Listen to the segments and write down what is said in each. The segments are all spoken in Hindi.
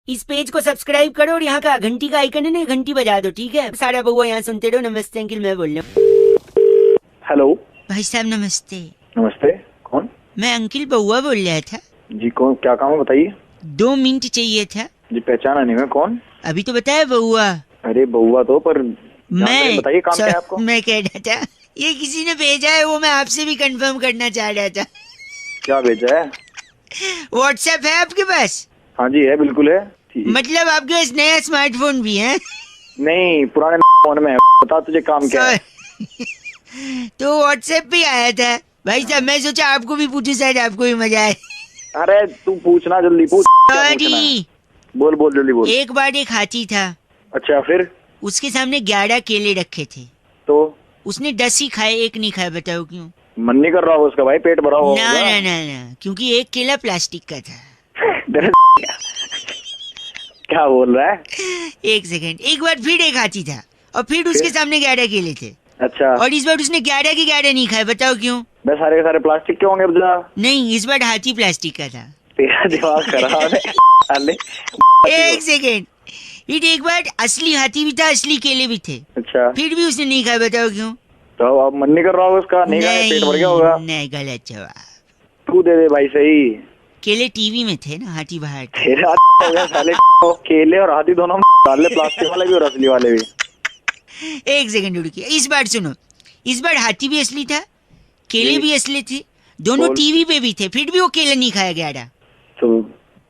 इस पेज को सब्सक्राइब करो और यहाँ का घंटी का आइकन है ना, घंटी बजा दो, ठीक है? सारा बउआ यहाँ सुनते रहो। नमस्ते अंकिल, मैं बोल रहा हूँ। हेलो भाई साहब नमस्ते। नमस्ते, कौन? मैं अंकिल बउआ बोल रहा था। जी कौन, क्या काम है बताइए। 2 मिनट चाहिए था। जी पहचाना नहीं मैं, कौन? अभी तो बताया बउआ। अरे बउआ तो पर मैं बताइए काम क्या है आपको। मैं कह रहा था ये किसी ने भेजा है, वो मैं आपसे भी कंफर्म करना चाह रहा था। क्या भेजा है? व्हाट्सएप है आपके पास? हाँ जी है, बिल्कुल है। मतलब आपके पास नया स्मार्टफोन भी है? नहीं, पुराने फोन में है। बता तुझे काम क्या है। तो व्हाट्सएप पे आया था भाई साहब, मैं सोचा आपको भी पूछूं, शायद आपको भी मजा आए। अरे तू पूछना, जल्दी पूछ। सॉरी, बोल बोल जल्दी बोल। एक बार एक हाथी था। अच्छा फिर? उसके सामने 11 केले रखे थे। तो उसने 10 ही खाए, एक नहीं खाया। बताओ क्यों? मन नहीं कर रहा होगा उसका भाई, पेट भरा होगा। ना ना ना ना, क्योंकि एक केला प्लास्टिक का था। क्या बोल रहा है? एक सेकंड, एक बार फिर एक हाथी था और फिर उसके सामने 11 केले थे। अच्छा, और इस बार उसने 11 के 11 नहीं खाए। बताओ क्यों? मैं सारे के सारे प्लास्टिक के होंगे बजा। नहीं, इस बार हाथी प्लास्टिक का था। तेरा दिमाग खराब है। अरे एक सेकंड, फिर एक बार असली हाथी भी था, असली केले भी थे। अच्छा, फिर भी उसने नहीं खाया। बताओ क्यों? तो अब मन नहीं कर रहा होगा उसका, नहीं खाया, पेट भर गया होगा। नहीं, गलत जवाब। तू दे दे भाई सही। केले टीवी में थे ना, हाथी बाहर था। तेरा हो गया साले। केले और हाथी दोनों डाले, प्लास्टिक वाले भी और असली वाले भी। एक सेकंड रुकिए, इस बार सुनो। इस बार हाथी भी असली था, केले भी असली थे, दोनों टीवी पे भी थे, फिर भी वो केले नहीं खाया गया था। तो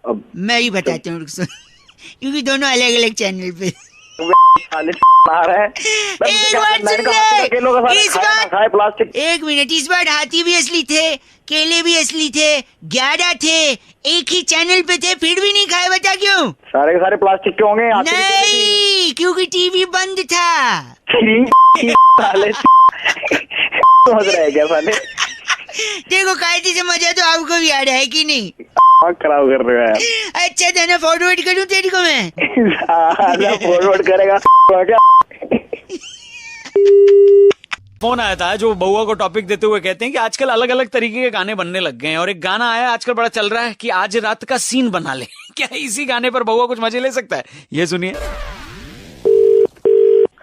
अब मैं ही बताता हूँ, क्योंकि दोनों अलग अलग चैनल पे। साले आ रहा है। एक बार सुन ले, इस बार प्लास्टिक। एक मिनट, इस बार हाथी भी असली थे, केले भी असली थे, 11 थे, एक ही चैनल पे थे, फिर भी नहीं खाए। बता क्यों? सारे के सारे प्लास्टिक के होंगे। नहीं, क्योंकि टीवी बंद था। साले समझ रहे क्या साले? देखो, कायदे से मजा तो आपको भी आ रहा है कि नहीं? खराब कर रहे हो यार। अच्छा था ना, फॉरवर्ड करूं तेरी को मैं? फॉरवर्ड करेगा क्या? फोन आया था जो बउआ को टॉपिक देते हुए कहते हैं कि आजकल अलग अलग तरीके के गाने बनने लग गए हैं, और एक गाना आया आजकल बड़ा चल रहा है कि आज रात का सीन बना ले। क्या इसी गाने पर बउआ कुछ मजे ले सकता है? ये सुनिए।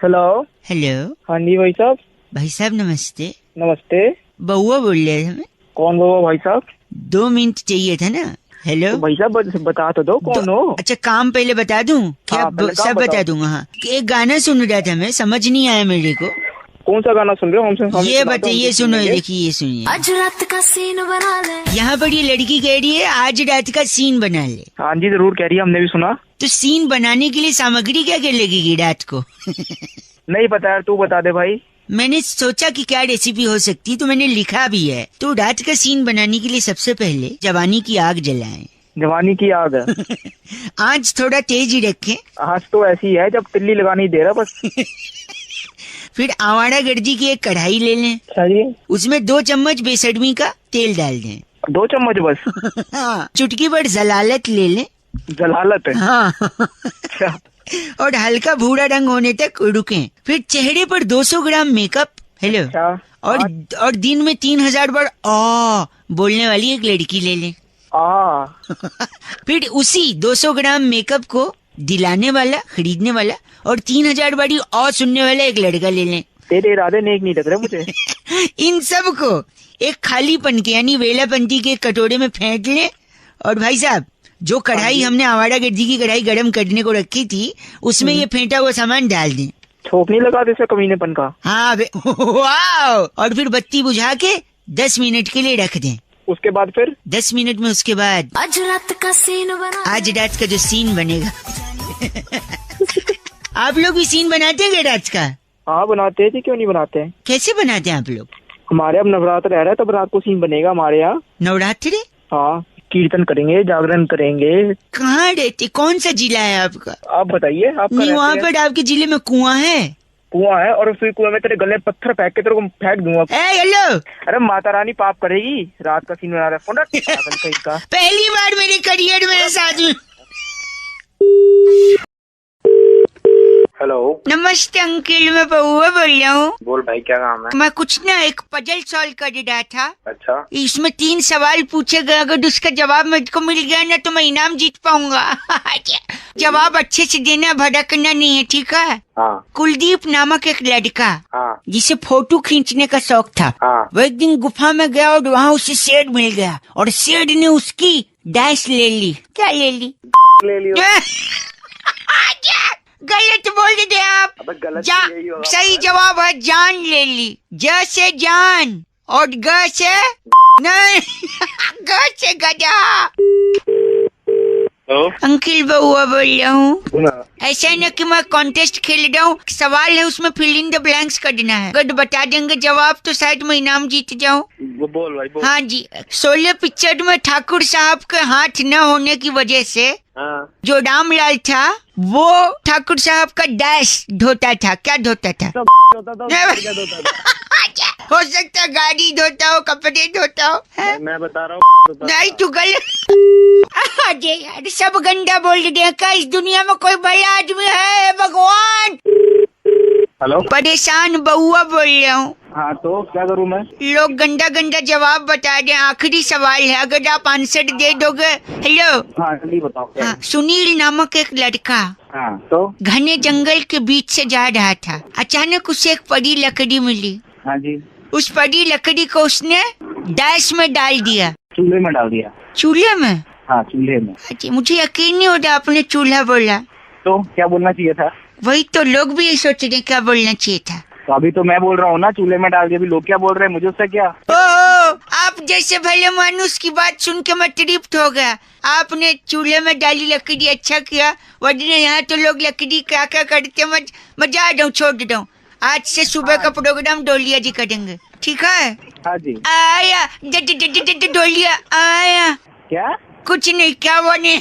हेलो। हेलो। हाँ जी भाई साहब। भाई साहब नमस्ते। नमस्ते। बउआ बोल रहे थे। मैं कौन बउआ भाई साहब? 2 मिनट चाहिए था ना। हेलो तो भाई साहब बता तो दो कौन हो। अच्छा, काम पहले बता दूं क्या? हाँ, सब बता दूंगा। हाँ, एक गाना सुन रहा था मैं, समझ नहीं आया मेरे को। कौन सा गाना सुन रहे हो? हमसे ये बताइए, सुनो, देखिए, ये सुनिए। आज रात का सीन बना ले। यहाँ पर ये लड़की कह रही है आज रात का सीन बना ले। हाँ जी जरूर कह रही है, हमने भी सुना। तो सीन बनाने के लिए सामग्री क्या क्या लगेगी रात को? नहीं पता यार, तू बता दे भाई। मैंने सोचा कि क्या रेसिपी हो सकती, तो मैंने लिखा भी है। तो रात का सीन बनाने के लिए सबसे पहले जवानी की आग जलाएं। जवानी की आग? आँच थोड़ा तेज ही रखें। आज तो ऐसी है जब तिल्ली लगानी दे रहा बस। फिर आवारा गर्जी की एक कढ़ाई ले लें। अच्छा जी। उसमें 2 चम्मच बेसडमी का तेल डाल दें। 2 चम्मच बस? हाँ, चुटकी भर जलालत ले लें। जलालत? हाँ। अच्छा। और हल्का भूरा रंग होने तक रुकें। फिर चेहरे पर 200 ग्राम मेकअप। हेलो। अच्छा। और दिन में 3000 बार आ बोलने वाली एक लड़की ले लें। फिर उसी 200 ग्राम मेकअप को दिलाने वाला, खरीदने वाला और 3000 बारी और सुनने वाला एक लड़का ले लें। तेरे इरादे नेक नहीं लग रहे मुझे। इन सब को एक खाली पन के यानी वेलापंती के कटोरे में फेंट लें। और भाई साहब, जो कढ़ाई हमने आवारा गर्दी की कढ़ाई गर्म करने को रखी थी, उसमें ये फेंटा हुआ सामान डाल दें। छोक नहीं लगा दे कमीनेपन का? हाँ वाह। और फिर बत्ती बुझा के 10 मिनट के लिए रख दें। उसके बाद फिर 10 मिनट में उसके बाद आज रात का सीन बना। आज रात का जो सीन बनेगा। आप लोग भी सीन बनाते हैं क्या रात का? हाँ बनाते हैं जी, क्यों नहीं बनाते हैं। कैसे बनाते हैं आप लोग? हमारे अब नवरात्र रह रहा है, तब रात को सीन बनेगा हमारे यहाँ। नवरात्रि? हाँ, कीर्तन करेंगे, जागरण करेंगे। कहाँ रहते, कौन सा जिला है आपका? आप बताइए। आपका नहीं, वहाँ पर आपके जिले में कुआं है? कुआं है, और उसी कुआं में तेरे गले पत्थर फेंक के तेरे को फेंक दूंगा। हेलो। अरे माता रानी पाप करेगी, रात का सीन बना रहा है। फोन रख। पागल कहीं का। पहली बार मेरे करियर में ऐसा आदमी। हेलो। नमस्ते अंकिल, मैं बउआ बोल रहा हूँ। बोल भाई, क्या काम है? मैं कुछ ना एक पजल सॉल्व कर रहा था। अच्छा। इसमें 3 सवाल पूछे गए, अगर उसका जवाब मुझको मिल गया ना तो मैं इनाम जीत पाऊंगा। जवाब अच्छे से देना, भड़कना नहीं है, ठीक है? हाँ कुलदीप नामक एक लड़का हाँ जिसे फोटो खींचने का शौक था, हाँ वो एक दिन गुफा में गया और वहाँ उसे शेर मिल गया और शेर ने उसकी डैश ले ली। क्या ले ली? ले लियो। गलत बोल दे आप। अबे गलत जा, यही होगा। सही जवाब है जान ले ली। ज से जान और ग से नहीं ग से गधा। हेलो अंकिल बउआ बोल रहा हूँ। सुना ऐसा है ना कि मैं कॉन्टेस्ट खेल रहा हूँ, सवाल है उसमें फिल इन द ब्लैंक्स करना है। अगर बता देंगे जवाब तो शायद मैं इनाम जीत जाऊँ। वो बोल भाई बोल। हाँ जी, 16 पिक्चर में ठाकुर साहब के हाथ न होने की वजह से हाँ जो रामलाल था वो ठाकुर साहब का डैश धोता था। क्या धोता था? होता था क्या होता था? हो सकता है गाड़ी धोता हो, कपड़े धोता हो। हैं? मैं बता रहा हूँ। नहीं तू गलत। अरे यार सब गंदा बोल दिया। क्या इस दुनिया में कोई बड़ा आदमी है? भगवान। हेलो परेशान बउआ बोल रहा हूँ। हाँ तो क्या करूँ मैं? लोग गंदा गंदा जवाब बता रहे हैं। आखिरी सवाल है, अगर आप आंसर दे दोगे। हेलो। हाँ जल्दी बताओ क्या? हाँ, सुनील नामक एक लड़का हाँ तो घने जंगल के बीच से जा रहा था। अचानक उसे एक बड़ी लकड़ी मिली। हाँ जी उस बड़ी लकड़ी को उसने डैश में डाल दिया। चूल्हे में डाल दिया। चूल्हे में? हाँ चूल्हे में। अच्छा, मुझे यकीन नहीं होता आपने चूल्हा बोला। तो क्या बोलना चाहिए था? वही तो लोग भी ये सोच रहे क्या बोलना चाहिए था। तो अभी तो मैं बोल रहा हूँ ना चूल्हे में डाल दिया। अभी लोग क्या बोल रहे हैं मुझे उससे क्या? ओ, आप जैसे भले मानुस की बात सुन के मैं तृप्त हो गया। आपने चूल्हे में डाली लकड़ी, अच्छा किया। वरना यहाँ तो लोग लकड़ी क्या क्या करते, मजा आ जाऊँ, छोड़ दूँ। आज से सुबह का प्रोग्राम डोलिया जी करेंगे, ठीक है? हाँ जी। आया डोलिया आया। क्या? कुछ नहीं, क्या बने?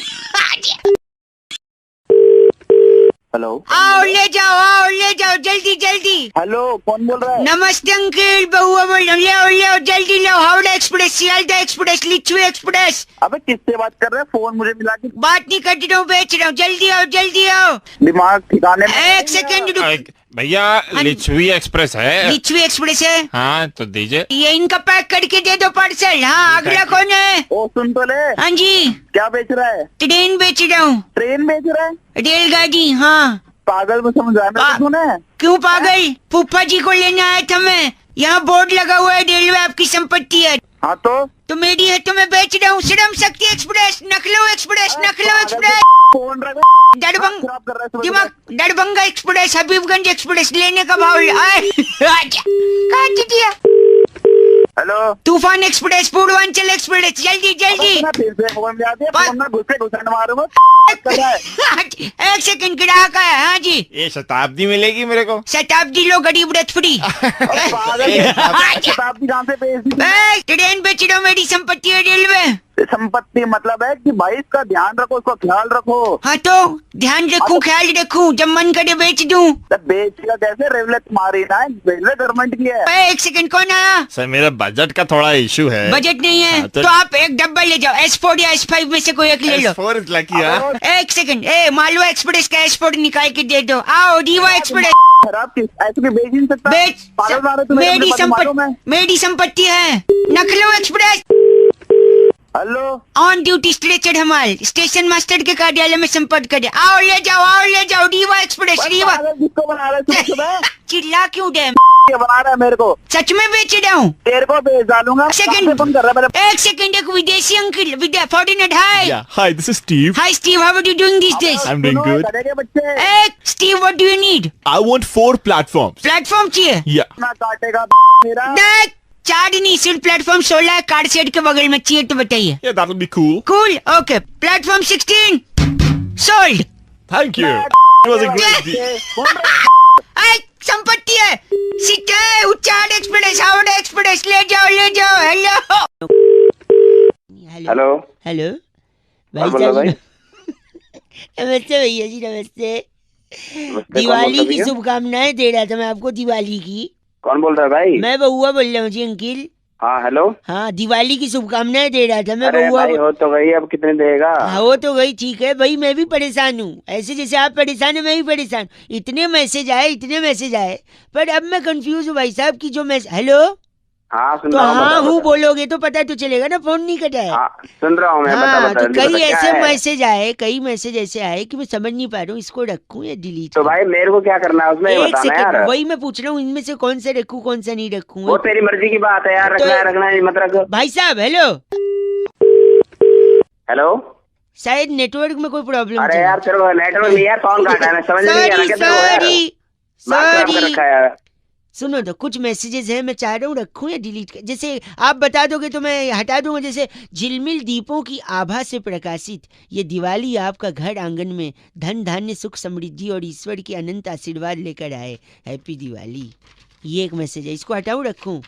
हेलो आओ ले जाओ जल्दी जल्दी। हेलो कौन बोल रहा है? नमस्ते अंकिल, बउआ बोल रहा हूँ। ले जल्दी लो। Howrah express, Sealdah express, Lichchhavi express. अबे किससे बात कर रहे हैं? फोन मुझे मिला के। बात नहीं कर रहा हूँ, बेच रहा हूँ। जल्दी आओ। दिमाग ठिकाने में। एक सेकंड रुक। भैया लिच्छवी एक्सप्रेस है। लिच्छवी एक्सप्रेस है? हाँ तो दीजिए। ये इनका पैक करके दे दो पार्सल। हाँ, अगला कौन है? ओ सुन तो ले। हाँ जी। क्या बेच रहा है? ट्रेन बेच रहा हूँ। ट्रेन बेच रहा है? रेलगाड़ी। हाँ। पागल में समझ आया मेरे को सुने? क्यों पागल? फूफा जी को लेने आया था मैं। यहाँ बोर्ड लगा हुआ है, रेलवे आपकी संपत्ति है। हाँ तो मेरी है तो मैं बेच रहा हूँ। Shram Shakti express, नखलऊ express, नखलऊ express, phone रख। खराब कर रहा है दिमाग, दरभंगा एक्सप्रेस, हबीबगंज एक्सप्रेस। लेने का भाव दिया। हेलो तूफान एक्सप्रेस, पूर्वांचल एक्सप्रेस। जल्दी फिर से फोन में आते पर- फोन में घुसे घुसन मारूंगा। कर रहा है? एक सेकंड, ग्राहक आया। हाँ जी। ये शताब्दी मिलेगी मेरे को। शताब्दी लो, गरीब रथ फ्री। पागल शताब्दी कहाँ से बेच दी? ट्रेन बेच रहा हूँ, मेरी संपत्ति है रेलवे। संपत्ति मतलब है कि भाई इसका ध्यान रखो, उसका ख्याल रखो। हाँ तो ध्यान रखूं, ख्याल रखूं, जब मन करे बेच दूं। तो बेचेगा कैसे? रेलवे तुम्हारी ना है, रेलवे गवर्नमेंट की है। एक सेकंड, कौन आया? सर मेरा बजट का थोड़ा इशू है। बजट नहीं है हाँ, तो आप एक डब्बा ले जाओ। S4 या S5 में से कोई एक ले लो। S4 is lucky, हाँ। एक सेकंड, मालवा एक्सप्रेस का S4 निकाल के दे दो। आओ रीवा एक्सप्रेस। खराब चीज ऐसे भी बेच नहीं सकता। पागल मारो तुम्हें, मेरी अपने मालूम है? मेरी संपत्ति है। नखलऊ express. Hello on duty stretcher हमाल स्टेशन मास्टर के कार्यालय में संपर्क करें। आओ ले जाओ। रीवा एक्सप्रेस, रीवा। पागल किसको बना रहा है सुबह सुबह? चिल्ला क्यों दे? ये बना रहा है मेरे को। सच में बेच रहा हूँ। तेरे को बेच डालूंगा। सेकंड। कहाँ से फोन कर रहा है मेरे? एक सेकंड, एक विदेशी uncle, foreigner. Hi Yeah. Hi, this is Steve. Hi Steve, how are you doing this days? I'm doing good. करे के बच्चे एक Steve, what do you need? I want 4 platforms. Platform चाहिए? Yeah. ना काटेगा मेरा। देख, 4 नहीं, सिर्फ प्लेटफॉर्म 16 है। कार शेड के बगल में चाहिए तो बताइए। Yeah, that'll be cool. Cool, okay. Platform 16 sold. Thank you. It was a great deal. संपत्ति है। सीटे उच्चार एक्सप्रेस, हावड़ा एक्सप्रेस। ले जाओ। हेलो हेलो हेलो कौन बोल रहा है भाई? नमस्ते भैया जी, नमस्ते। दिवाली की शुभकामनाएं दे रहा था मैं आपको, दिवाली की। कौन बोल रहा है भाई? मैं बउआ बोल रहा हूँ जी अंकिल। हाँ हेलो। हाँ, दिवाली की शुभकामनाएं दे रहा था मैं, अरे बउआ। भाई हो तो गई, अब कितने देगा? हाँ वो तो गई, ठीक है भाई। मैं भी परेशान हूँ, ऐसे जैसे आप परेशान है मैं भी परेशान। इतने मैसेज आए पर अब मैं कंफ्यूज हूँ भाई साहब की जो मैसेज। हेलो हाँ सुन तो रहा हूँ, हाँ बता, हूँ बता। बोलोगे तो पता तो चलेगा ना, फोन नहीं कटा है। हाँ सुन रहा हूँ मैं, बता हाँ बता तो जल्दी कई बता, क्या ऐसे है? मैसेज आए, कई मैसेज ऐसे आए कि मैं समझ नहीं पा रहा हूँ इसको रखूं या डिलीट तो भाई मेरे को क्या करना है उसमें, ये एक बताना यार। सेकंड, वही मैं पूछ रहा हूँ इनमें से कौन सा रखूं कौन सा नहीं रखूं। वो तेरी मर्जी की बात है यार, तो- रखना है रखना है मत रख। भाई साहब हेलो, हेलो, शायद नेटवर्क में कोई प्रॉब्लम अरे यार तेरे को नेटवर्क नहीं है, फोन काटा है, मैं समझ नहीं आ रहा क्या तेरे को यार। बात खराब कर रखा है यार। सुनो तो कुछ मैसेजेस हैं, मैं चाह रहा हूँ रखूं या डिलीट कर, जैसे आप बता दोगे तो मैं हटा दूंगा। जैसे झिलमिल दीपों की आभा से प्रकाशित ये दिवाली आपका घर आंगन में धन धान्य सुख समृद्धि और ईश्वर की अनंत आशीर्वाद लेकर आए, हैप्पी दिवाली। ये एक मैसेज है, इसको हटाऊं रखूं?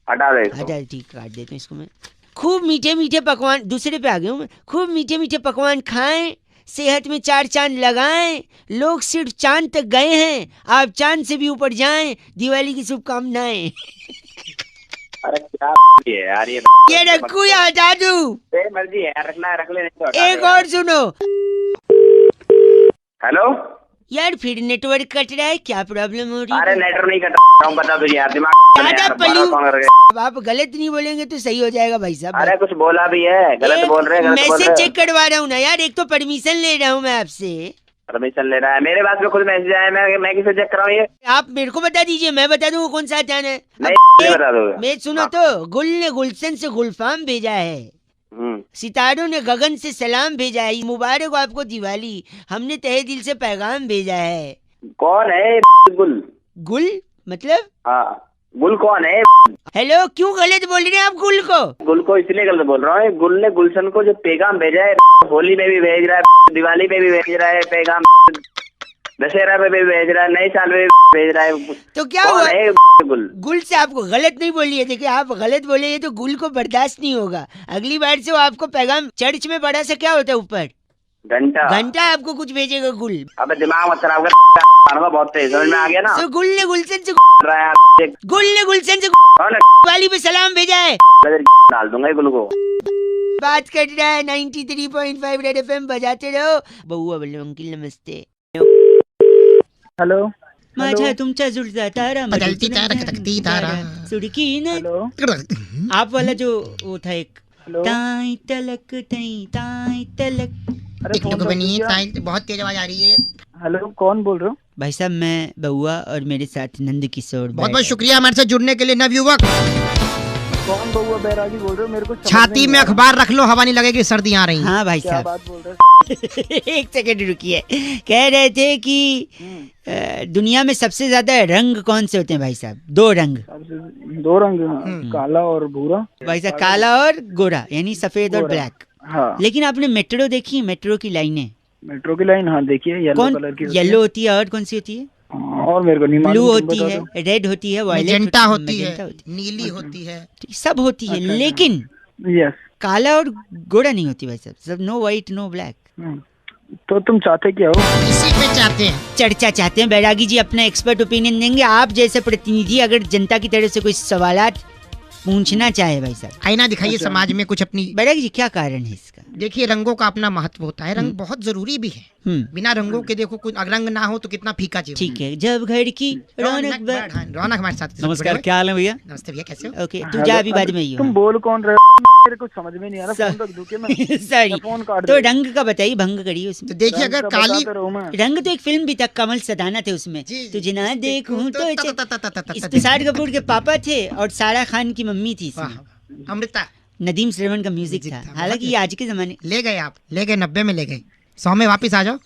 हटा दे इसको। हटा, ठीक काट देता हूँ इसको मैं। खूब मीठे मीठे पकवान, दूसरे पे आ गया हूँ मैं। खूब मीठे मीठे पकवान खाएं, सेहत में 4 चांद लगाएं, लोग सिर्फ चांद तक गए हैं, आप चांद से भी ऊपर जाएं, दिवाली की शुभकामनाएं। अरे क्या है यार ये रखूं या हटा दूं? तेरी मर्जी है यार, रखना है रख ले, नहीं तो हटा एक दे। और सुनो हेलो, यार, फिर नेटवर्क कट रहा है, क्या प्रॉब्लम हो रही अरे है? नेटवर्क नहीं कट रहा हूँ, बता तुझे यार, दिमाग ज्यादा यार, बार-बार पलू- फोन करके। आप गलत नहीं बोलेंगे तो सही हो जाएगा भाई साहब। अरे कुछ बोला भी है, गलत बोल रहे हैं, गलत बोल मैसेज रहे चेक करवा रहा हूँ ना यार, एक तो परमिशन ले रहा हूँ मैं आपसे। परमिशन ले रहा है, मेरे पास में खुद मैसेज आया, मैं किसे चेक कराऊँ ये? आप मेरे को बता दीजिए, मैं बता दूँ कौन सा हटाना है। नहीं अब नहीं बता दोगे। मैं सुनो तो, गुल ने गुलशन से गुलफाम भेजा है, सितारों ने गगन से सलाम भेजा है, मुबारक हो आपको दिवाली, हमने तहे दिल से पैगाम भेजा है। कौन है गुल? गुल मतलब? हाँ गुल कौन है? हेलो, क्यों गलत बोल रहे हैं आप गुल को? गुल को इसलिए गलत बोल रहा हूँ, गुल ने गुलशन को जो पैगाम भेजा है, होली में भी भेज रहा है, दिवाली पे भी भेज रहा है पैगाम, दशहरा पे भी भेज रहा है, नए साल में भी भेज रहा है। तो क्या कौन हुआ? है गुल? गुल से आपको गलत नहीं बोलिए, देखिए आप गलत बोले ये तो गुल को बर्दाश्त नहीं होगा। अगली बार से वो आपको पैगाम, चर्च में बड़ा सा क्या होता है ऊपर घंटा, घंटा आपको कुछ भेजेगा गुल। अबे दिमाग मत खराब कर, बहुत तेज, समझ में आ गया ना? तो गुल ने गुलशन से रहा है गुल ने गुलशन से कौन है? दिवाली पे सलाम भेजा है। डाल दूंगा ये गुल को। बात कर रहा है 93.5 रेड एफएम, बजाते रहो। बउआ बोलो अंकिल नमस्ते। हॅलो माझा तुमचा जुळता तारा, बदलती तारा, खटकती तारा। सुड़की न हॅलो आप वाला जो वो था एक, हेलो ताई तलक तई ताई तलक। अरे फोन रख बनी दिया। है, बहुत तेज आवाज आ रही है। हेलो कौन बोल रहे हो? भाई साहब मैं बउआ और मेरे साथ नंद किशोर। बहुत बहुत शुक्रिया हमारे साथ जुड़ने के लिए नवयुवक। कौन बउआ बैरागी बोल रहे हो? मेरे को समझ छाती नहीं में आ रहा। अखबार रख लो, हवा नहीं लगेगी, सर्दी आ रही है। हाँ भाई क्या साहब बात बोल रहे हो? एक सेकंड रुकिए, कह रहे थे कि दुनिया में सबसे ज्यादा रंग कौन से होते हैं भाई साहब? 2 रंग सबसे 2 रंग, काला और भूरा। भाई साहब, काला और गोरा, यानी सफेद और गोरा। ब्लैक। हाँ लेकिन आपने मेट्रो देखी? मेट्रो की लाइनें मेट्रो की लाइन, हाँ देखिए येलो कौन? कलर की होती है। येलो होती है, और कौन सी होती है? और मेरे को नहीं ब्लू मालूम, तुम होती बता है, दो। रेड होती है, वायलेट मैजेंटा होती मैजेंटा है, नीली होती है। सब होती है, अच्छा, लेकिन यस। काला और गोरा नहीं होती भाई साहब, सब नो व्हाइट नो ब्लैक। तो तुम चाहते क्या हो? इसी पे चाहते हैं। चर्चा चाहते हैं, बैरागी जी अपना एक्सपर्ट ओपिनियन देंगे। आप जैसे प्रतिनिधि अगर जनता की तरफ से कोई सवालात पूछना चाहे भाई साहब, आईना दिखाइए अच्छा। समाज में कुछ अपनी। बैरागी जी क्या कारण है इसका? देखिए रंगों का अपना महत्व होता है, रंग बहुत जरूरी भी है। बिना रंगों के देखो, कुछ रंग ना हो तो कितना फीका जीवन। ठीक है, जब घर की रौनक रौनक हमारे साथ। नमस्कार, क्या हाल है भैया? नमस्ते भैया, कैसे हो? ओके, तू जा, अभी बाद में ही तुम हो। बोल कौन रहे हो? मेरे को समझ में नहीं आ रहा, फोन रख दूं क्या मैं? सॉरी, फोन काट तो दे। रंग का बताइए, भंग करिए उसमें। तो देखिए रंग अगर का काली बताते रहूं मैं। रंग तो एक फिल्म भी था, कमल सदाना थे उसमें, जी, तुझे ना देखूं तो तो इस्तिसार कपूर के पापा थे और सारा खान की मम्मी थी इसमें। वाह, अमृता नदीम श्रवण का म्यूजिक था। था, हालांकि ये आज के जमाने ले गए, आप ले गए, 90 में ले गए, 100 में वापस आ जाओ।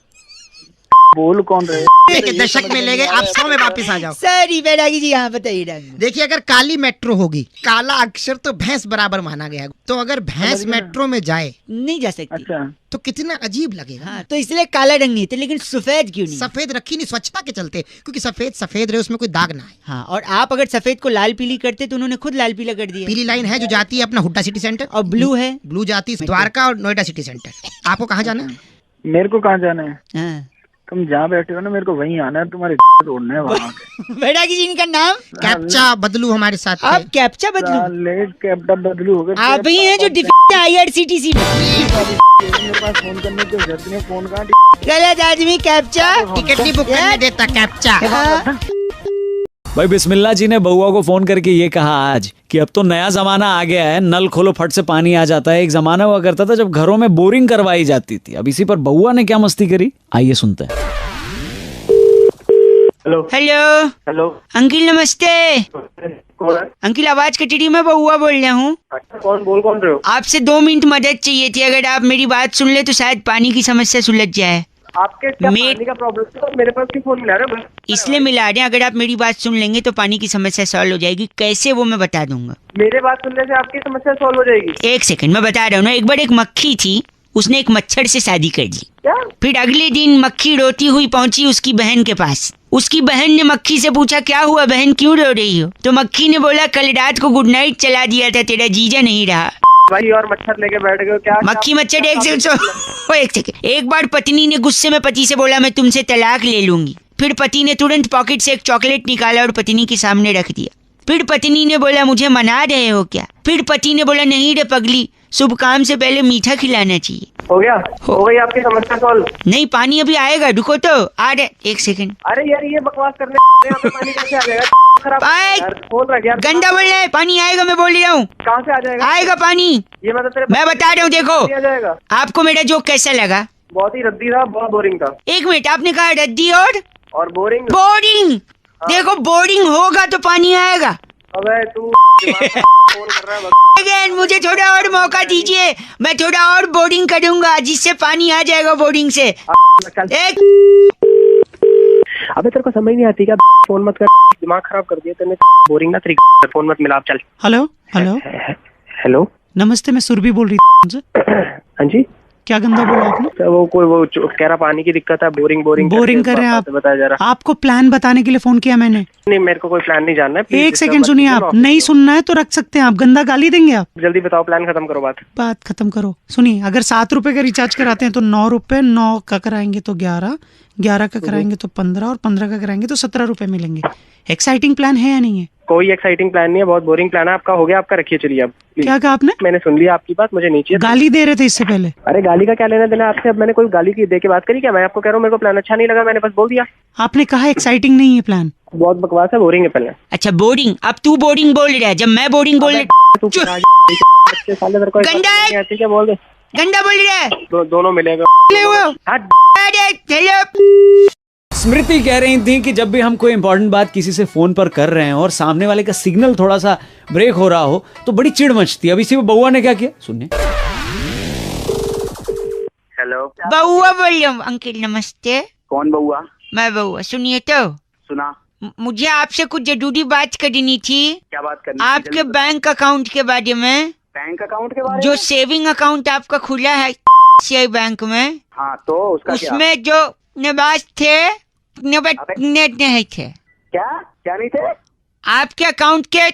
बोल कौन रहे हो? के दशक में ले गए, आप 100 में वापस आ जाओ। सॉरी बैरागी जी, यहाँ बताइए रंग। देखिए अगर काली मेट्रो होगी, काला अक्षर तो भैंस बराबर माना गया है, तो अगर भैंस मेट्रो में जाए नहीं जा सकती। अच्छा तो कितना अजीब लगेगा। हाँ, तो इसलिए काला रंग नहीं थे, लेकिन सफेद क्यों नहीं? सफेद रखी नहीं स्वच्छता के चलते, क्योंकि सफेद सफेद रहे, उसमें कोई दाग ना आए। हाँ, और आप अगर सफेद को लाल पीली करते तो उन्होंने खुद लाल पीला कर दिया। पीली लाइन है जो जाती है अपना हुड्डा सिटी सेंटर, और ब्लू है, ब्लू जाती है द्वारका और नोएडा सिटी सेंटर। आपको कहाँ जाना है? मेरे को कहाँ जाना है? हाँ। तुम जहाँ बैठे हो ना, मेरे को वहीं आना है, तुम्हारे तोड़ना है वहाँ के। बैरागी जी इनका नाम? कैप्चा बदलू हमारे साथ थे। आप कैप्चा बदलू? साले कैप्टा बदलू हो गए। आप ही हैं जो डिफेक्ट IRCTC में। मेरे पास फोन करने की जरूरत नहीं है, फोन कहाँ? गलत आदमी कैप्चा। टिकट नहीं बुक करने देता कैप्चा। हाँ। भाई बिस्मिल्लाह जी ने बउआ को फोन करके ये कहा आज कि अब तो नया जमाना आ गया है, नल खोलो फट से पानी आ जाता है। एक जमाना हुआ करता था जब घरों में बोरिंग करवाई जाती थी। अब इसी पर बउआ ने क्या मस्ती करी, आइए सुनते हैं। हेलो हेलो हेलो, अंकिल नमस्ते। कौन है? अंकिल आवाज कटी रही, मैं बउआ बोल रहा हूँ। अच्छा, कौन रहे हो? आपसे 2 मिनट मदद चाहिए थी, अगर आप मेरी बात सुन ले तो शायद पानी की समस्या सुलझ जाए। आपके क्या मे- पानी का प्रॉब्लम है? मेरे पास की फोन मिला रहे हो? इसलिए मिला रहे हैं, अगर आप मेरी बात सुन लेंगे तो पानी की समस्या सॉल्व हो जाएगी। कैसे वो मैं बता दूंगा। मेरे बात सुनने से आपकी समस्या सॉल्व हो जाएगी? 1 सेकंड मैं बता रहा हूँ ना। एक बार एक मक्खी थी, उसने एक मच्छर से शादी कर ली। क्या? फिर अगले दिन मक्खी रोती हुई पहुंची उसकी बहन के पास। उसकी बहन ने मक्खी से पूछा, क्या हुआ बहन, क्यों रो रही हो? तो मक्खी ने बोला, कल रात को गुड नाइट चला दिया था, तेरा जीजा नहीं रहा। भाई और मच्छर लेके बैठ गए हो क्या? मक्खी मच्छर एक सेकंड। एक बार पत्नी ने गुस्से में पति से बोला, मैं तुमसे तलाक ले लूंगी। फिर पति ने तुरंत पॉकेट से एक चॉकलेट निकाला और पत्नी के सामने रख दिया। फिर पत्नी ने बोला, मुझे मना रहे हो क्या? फिर पति ने बोला, नहीं रे पगली, शुभ काम से पहले मीठा खिलाना चाहिए। हो गया? हो गई आपकी समस्या सॉल्व? नहीं, पानी अभी आएगा, रुको तो आ रहे। 1 सेकंड। अरे यार ये बकवास करने यहाँ पे पानी कैसे आ जाएगा? खराब आए। यार, फोन रख यार। गंदा बोल रहा है, पानी आएगा, मैं बोल रहा हूँ कहाँ से आ जाएगा? आएगा पानी। ये मतलब तेरे मैं बता रहा हूँ, देखो आ जाएगा। आपको मेरा जोक कैसा लगा? बहुत ही रद्दी था, बहुत बोरिंग था। 1 मिनट, आपने कहा रद्दी और बोरिंग। बोरिंग। देखो बोरिंग होगा तो पानी आएगा। अबे तू फोन कर रहा है? अगेन मुझे थोड़ा और मौका दीजिए, मैं थोड़ा और बोरिंग करूंगा जिससे पानी आ जाएगा बोरिंग से। एक अबे तेरे को समझ नहीं आती क्या? फोन मत कर, दिमाग खराब कर दिया तेने। बोरिंग ना तरीका, फोन मत मिला, चल। हेलो हेलो हेलो, नमस्ते, मैं सुरभि बोल रही थी। हाँ जी, क्या गंदा बोला आपने? तो वो कह रहा पानी की दिक्कत है, बोरिंग कर रहे हैं आप? बता जा रहा। आपको प्लान बताने के लिए फोन किया मैंने। नहीं, मेरे को कोई प्लान नहीं जानना है। प्लीज 1 सेकंड सुनिए, आप नहीं सुनना है तो रख सकते हैं, आप गंदा गाली देंगे आप। जल्दी बताओ, प्लान खत्म करो, बात खत्म करो। सुनिए, अगर 7 रुपए का रिचार्ज कराते हैं तो 9 रुपए, 9 का कराएंगे तो 11, 11 का कराएंगे तो 15 और 15 का कराएंगे तो 17 रुपए मिलेंगे। एक्साइटिंग प्लान है या नहीं है? कोई एक्साइटिंग प्लान नहीं है, बहुत बोरिंग प्लान है आपका। हो गया आपका, रखिए, चलिए अब। क्या कहा आपने? मैंने सुन लिया आपकी बात, मुझे नीचे गाली दे रहे थे इससे पहले। अरे गाली का क्या लेना देना आपसे? अब मैंने कोई गाली की दे के बात करी क्या? मैं आपको कह रहा हूँ मेरे को प्लान अच्छा नहीं लगा, मैंने बस बोल दिया। आपने कहा एक्साइटिंग नहीं है प्लान। बहुत बकवास है, बोरिंग है प्लान। अच्छा बोरिंग, अब तू बोरिंग बोल रहा है, जब मैं बोरिंग बोल गंदा है। क्या बोल दे? गंदा बोल रहा है। दोनों मिलेगा। स्मृति कह रही थी कि जब भी हम कोई इंपॉर्टेंट बात किसी से फोन पर कर रहे हैं और सामने वाले का सिग्नल थोड़ा सा ब्रेक हो रहा हो तो बड़ी चिढ़ मचती है। अब इसी में बउआ ने क्या किया, सुनिए। हेलो, बउआ बोल रहा हूँ। अंकिल नमस्ते। कौन बउआ? मैं बउआ, सुनिए तो। सुना। मुझे आपसे कुछ जरूरी बात करनी थी। क्या बात करनी? आपके बैंक अकाउंट के बारे में। बैंक अकाउंट के बारे जो सेविंग अकाउंट आपका खुला है CI बैंक में, हाँ, तो उसका उसमें जो नवाज थे नहीं थे। क्या नहीं थे? आपके अकाउंट के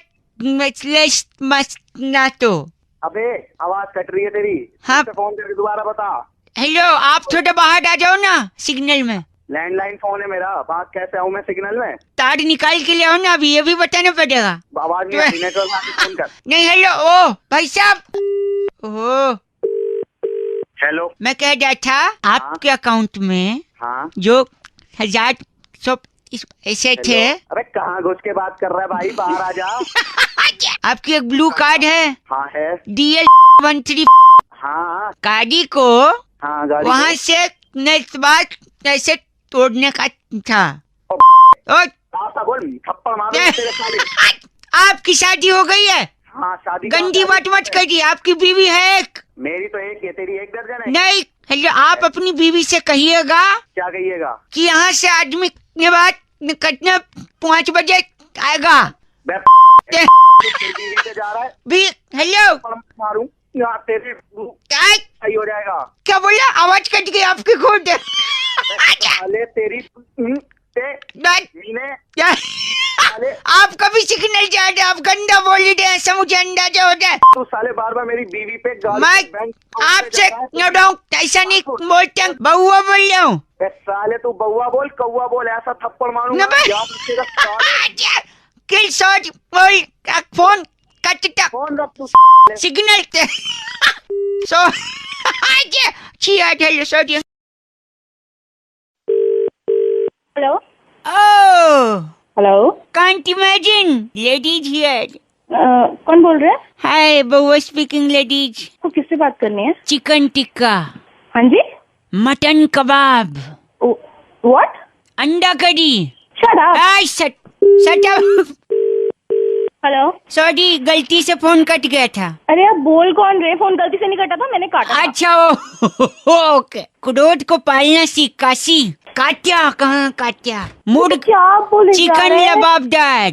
ना तो। अबे आवाज कट रही है तेरी। हाँ। फोन करके दोबारा बता। हेलो, आप थोड़ा बाहर आ जाओ ना सिग्नल में। लैंडलाइन फोन है मेरा, बात कैसे आऊँ मैं सिग्नल में? तार निकाल के ले आओ ना, अभी ये भी बताना पड़ेगा। आवाज नहीं आती, नेटवर्क आके फोन कर। नहीं, हेलो, ओ भाई साहब। ओहो, हेलो, मैं कह रहा था आपके अकाउंट में हाँ जो 1000 ऐसे थे। अबे कहाँ घुस के बात कर रहा है भाई, बाहर आ जा। आपकी एक ब्लू कार्ड है, हाँ है। DL 13। हाँ गाड़ी को हाँ, गाड़ी वहाँ से नेक्स्ट बार ऐसे तोड़ने का था। और बोल, थप्पड़ मारो तेरे साले। आपकी शादी हो गई है? हाँ, शादी। गंदी बात मत करिए, आपकी बीवी है एक। मेरी तो एक है, तेरी 1 दर्जन है। नहीं, हेलो, आप अपनी बीवी से कहिएगा क्या कहिएगा? कि यहाँ से आदमी ने बात निकटने 5 बजे आएगा। जा रहा है भी हेलो, मारूं यहाँ तेरे क्या सही हो जाएगा। क्या बोला? आवाज कट गई आपकी खुद। साले तेरी मीने क्या? आप कभी सिग्नल जा रहे, आप गंदा बोल रहे हैं, ऐसा मुझे अंदाजा हो जाए। तू साले बार बार मेरी बीवी पे मैं आपसे नो डाउट ऐसा नहीं बोलते, बउआ बोल रहा हूँ। साले तू बउआ बोल, कौआ बोल, ऐसा थप्पड़ मारूंगा। किल शॉट बोल, फोन कटता, फोन रख तू। Signal so hello hello. Oh hello, can't imagine ladies here. कौन बोल रहे हैं? हाय बउआ स्पीकिंग लेडीज। तो किससे बात करनी है? चिकन टिक्का, हाँ जी, मटन कबाब, व्हाट? अंडा करी। Shut up. Shut up. Hello, sorry गलती से फोन कट गया था। अरे आप बोल कौन रहे? फोन गलती से नहीं कटा था, मैंने काटा था। अच्छा ओके। क्रोध को पालना सीख काशी। काट्या कहाँ काट्या? मुड़ क्या आप बोले जा चिकन रहे हैं? लबाबदार।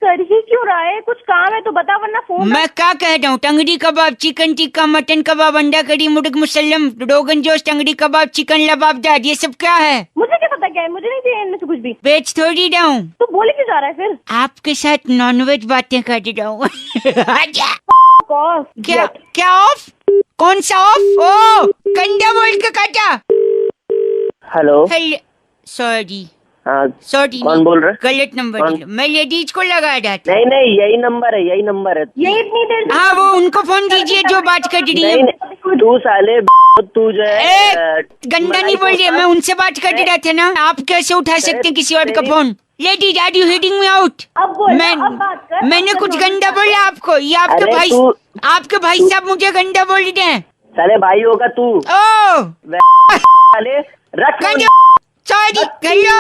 कर ही क्यों रहा है? कुछ काम है तो बता, वरना फोन। मैं क्या कह रहा हूँ? टंगड़ी कबाब, चिकन टिक्का, मटन कबाब, अंडा करी, मुर्ग मुसल्लम, रोगन जोश, टंगड़ी कबाब, चिकन लबाबदार, ये सब क्या है? मुझे क्या पता क्या है? मुझे नहीं चाहिए इनमें से कुछ भी। बेच थोड़ी रहा हूँ। तो बोले क्यों जा रहा है फिर? आपके साथ नॉनवेज बातें कर रहा हूँ। क्या क्या ऑफ? कौन सा ऑफ? ओ कंडा बोल के काटा। हेलो। सॉरी हाँ, सॉरी, कौन बोल रहे? गलत नंबर दिया। मैं लेडीज को लगा रहा था। नहीं नहीं, यही नंबर है, यही नंबर है। यही इतनी देर से- हाँ वो उनको फोन दीजिए जो बात कर रही है। नहीं, तू साले तू जो है गंदा नहीं बोल रही है, मैं उनसे बात कर रहा था ना। आप कैसे उठा सकते हैं किसी और का phone? Ladies are you hitting me out? अब बोल, अब बात कर। मैंने कुछ गंदा बोला आपको? ये आपके अरे भाई, तू- आपके भाई साहब मुझे गंदा बोल रहे हैं। साले भाई होगा तू। ओ साले रख फोन। Sorry hello.